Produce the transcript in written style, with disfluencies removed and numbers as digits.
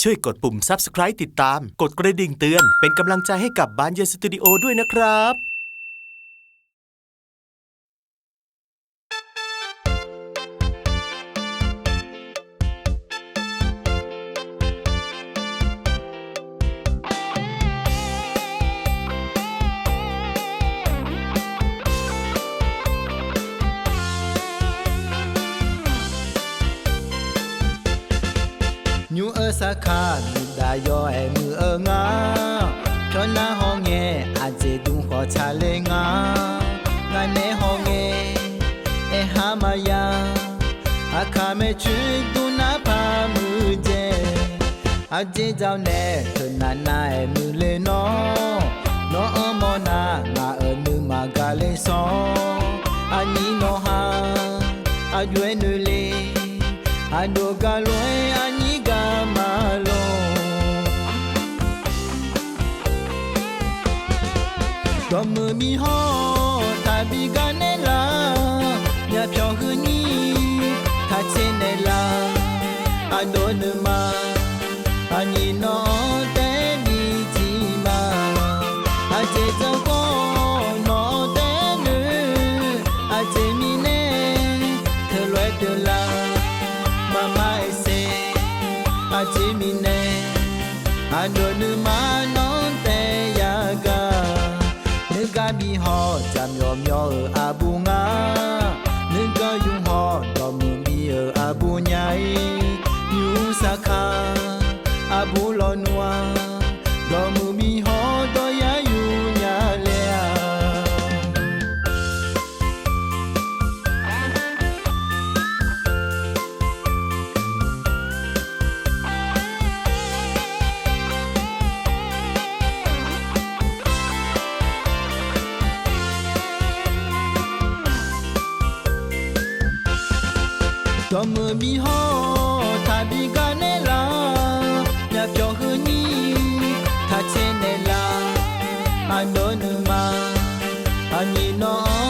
ช่วยกดปุ่ม Subscribe ติดตามกดกระดิ่งเตือนเป็นกำลังใจให้กับบ้านเย็นสตูดิโอด้วยนะครับยูสาขาลูกได้ย่อมืองาเพราะน้าห้องเงอาจจะดูขอชาเลงางานในห้องเงหามายาอาคาไม่ช่วยดูน้าพามือเจอาจจะเจ้าแน่เธอหน้ามือเลยน้องมอนามือมากาเลยสองอันนี้น้องหาอายุเนเลยอาดูกาลวยอันนี้กามาลงตัวมือมีห่อตาบีกันเนล่าอย่าเพียงคืนนี้ถ้าเช่นเนล่าอาโดนมาอันนี้น้องแต่ดีจีมาอาเจเจ้าก็น้องแต่เนื้ออาเจมีเน่เธอรวยเธอลาMama ese ajimine adonu manon te yaga nuga bi ho jamyo myo abunga nuga yung ho domu bi abunyai yu saka abulonwa domu bi ho do ya yu nya leตัวมือมีห่อถ้าบีกันเนล่าอย่าเพียงคืนนี้ถ้าเช่นเนล่าอันโดนมาอันนี้น้อง